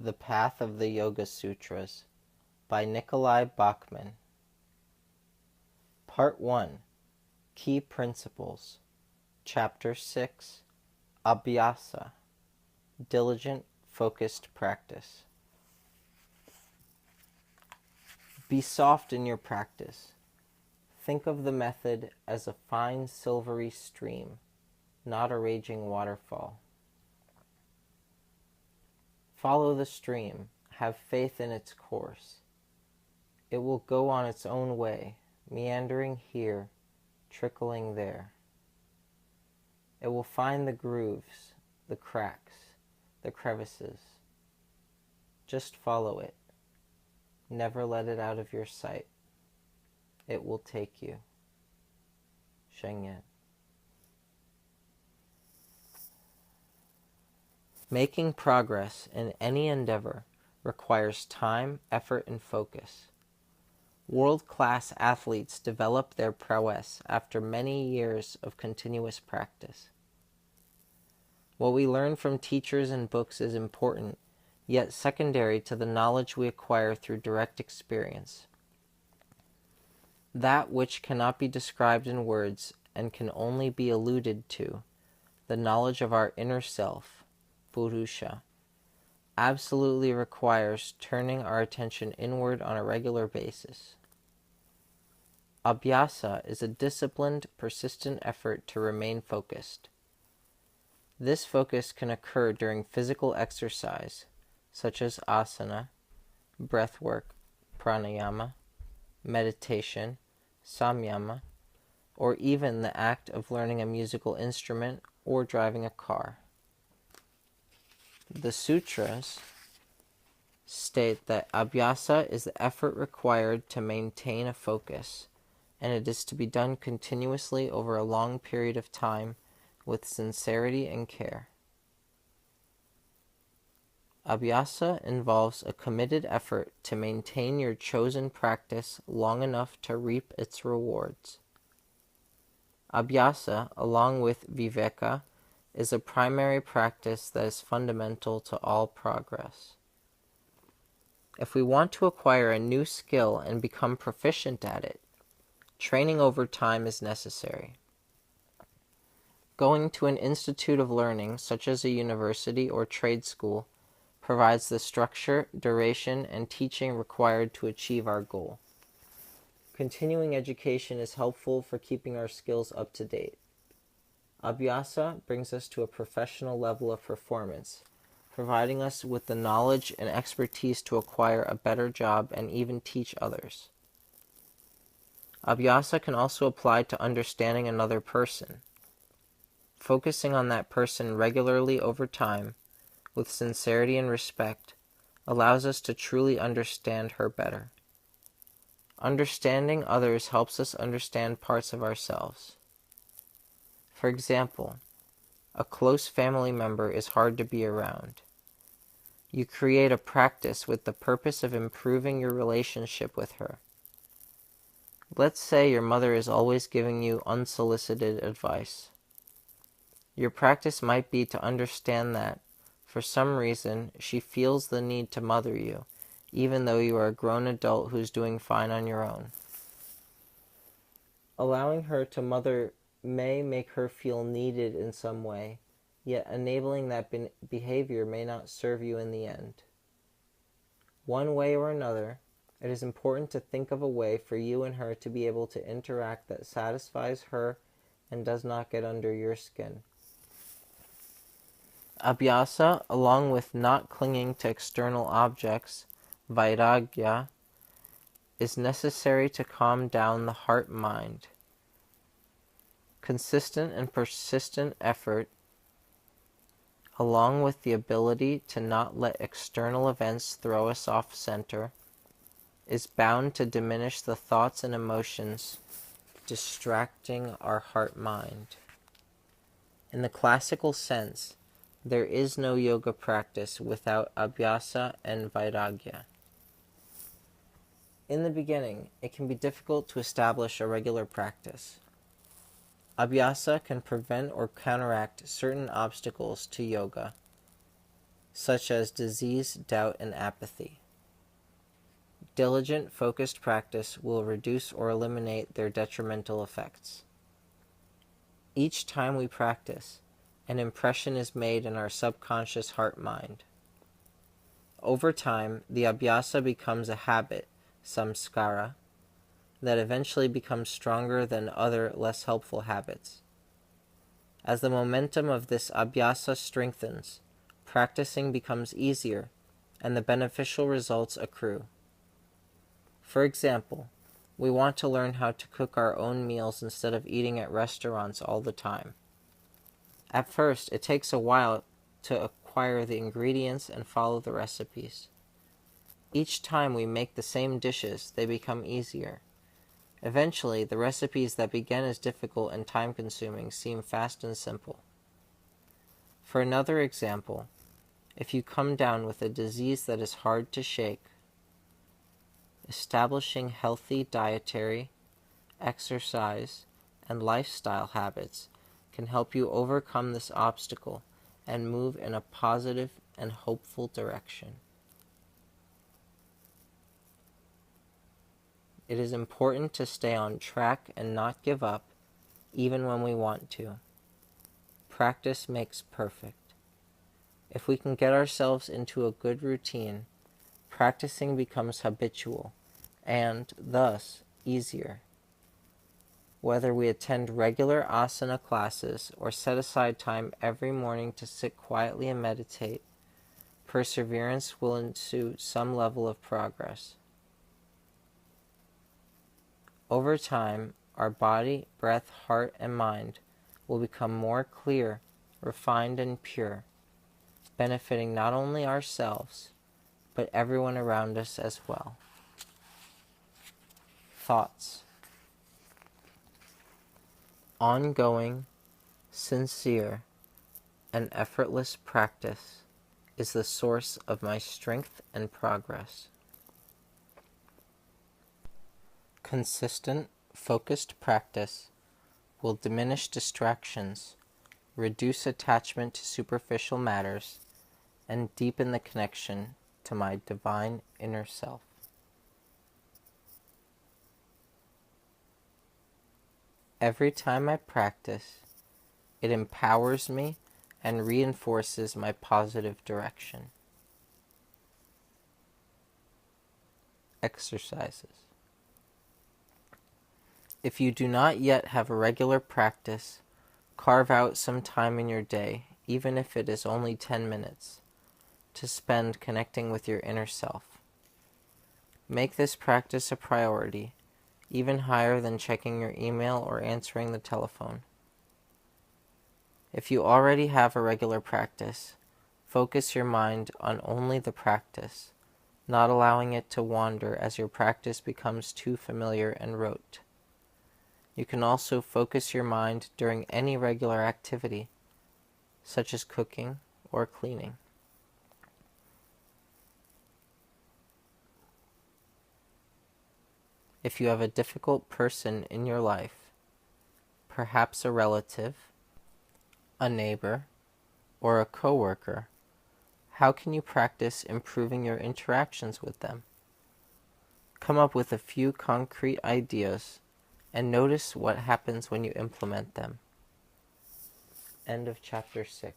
The Path of the Yoga Sutras by Nikolai Bachman. Part 1. Key Principles. Chapter 6. Abhyasa. Diligent, focused practice. Be soft in your practice. Think of the method as a fine silvery stream, not a raging waterfall. Follow the stream, have faith in its course. It will go on its own way, meandering here, trickling there. It will find the grooves, the cracks, the crevices. Just follow it. Never let it out of your sight. It will take you. Shengyen. Making progress in any endeavor requires time, effort, and focus. World-class athletes develop their prowess after many years of continuous practice. What we learn from teachers and books is important, yet secondary to the knowledge we acquire through direct experience. That which cannot be described in words and can only be alluded to, the knowledge of our inner self, Purusha, absolutely requires turning our attention inward on a regular basis. Abhyasa is a disciplined, persistent effort to remain focused. This focus can occur during physical exercise, such as asana, breath work, pranayama, meditation, samyama, or even the act of learning a musical instrument or driving a car. The Sutras state that abhyasa is the effort required to maintain a focus, and it is to be done continuously over a long period of time with sincerity and care. Abhyasa involves a committed effort to maintain your chosen practice long enough to reap its rewards. Abhyasa, along with viveka, is a primary practice that is fundamental to all progress. If we want to acquire a new skill and become proficient at it, training over time is necessary. Going to an institute of learning, such as a university or trade school, provides the structure, duration, and teaching required to achieve our goal. Continuing education is helpful for keeping our skills up to date. Abhyasa brings us to a professional level of performance, providing us with the knowledge and expertise to acquire a better job and even teach others. Abhyasa can also apply to understanding another person. Focusing on that person regularly over time, with sincerity and respect, allows us to truly understand her better. Understanding others helps us understand parts of ourselves. For example, a close family member is hard to be around. You create a practice with the purpose of improving your relationship with her. Let's say your mother is always giving you unsolicited advice. Your practice might be to understand that, for some reason, she feels the need to mother you, even though you are a grown adult who's doing fine on your own. Allowing her to mother may make her feel needed in some way, yet enabling that behavior may not serve you in the end. One way or another, it is important to think of a way for you and her to be able to interact that satisfies her and does not get under your skin. Abhyasa, along with not clinging to external objects, vairagya, is necessary to calm down the heart-mind. Consistent and persistent effort, along with the ability to not let external events throw us off center, is bound to diminish the thoughts and emotions distracting our heart-mind. In the classical sense, there is no yoga practice without abhyasa and vairagya. In the beginning, it can be difficult to establish a regular practice. Abhyasa can prevent or counteract certain obstacles to yoga. such as disease, doubt, and apathy. Diligent, focused practice will reduce or eliminate their detrimental effects. Each time we practice, an impression is made in our subconscious heart-mind. Over time, the abhyasa becomes a habit, samskara, that eventually becomes stronger than other less helpful habits. As the momentum of this abhyasa strengthens, practicing becomes easier, and the beneficial results accrue. For example, we want to learn how to cook our own meals instead of eating at restaurants all the time. At first, it takes a while to acquire the ingredients and follow the recipes. Each time we make the same dishes, they become easier. Eventually, the recipes that began as difficult and time-consuming seem fast and simple. For another example, if you come down with a disease that is hard to shake, establishing healthy dietary, exercise, and lifestyle habits can help you overcome this obstacle and move in a positive and hopeful direction. It is important to stay on track and not give up, even when we want to. Practice makes perfect. If we can get ourselves into a good routine, practicing becomes habitual and, thus, easier. Whether we attend regular asana classes or set aside time every morning to sit quietly and meditate, perseverance will ensue some level of progress. Over time, our body, breath, heart, and mind will become more clear, refined, and pure, benefiting not only ourselves, but everyone around us as well. Thoughts. Ongoing, sincere, and effortless practice is the source of my strength and progress. Consistent, focused practice will diminish distractions, reduce attachment to superficial matters, and deepen the connection to my divine inner self. Every time I practice, it empowers me and reinforces my positive direction. Exercises. If you do not yet have a regular practice, carve out some time in your day, even if it is only 10 minutes, to spend connecting with your inner self. Make this practice a priority, even higher than checking your email or answering the telephone. If you already have a regular practice, focus your mind on only the practice, not allowing it to wander as your practice becomes too familiar and rote. You can also focus your mind during any regular activity, such as cooking or cleaning. If you have a difficult person in your life, perhaps a relative, a neighbor, or a coworker, how can you practice improving your interactions with them? Come up with a few concrete ideas and notice what happens when you implement them. End of chapter 6.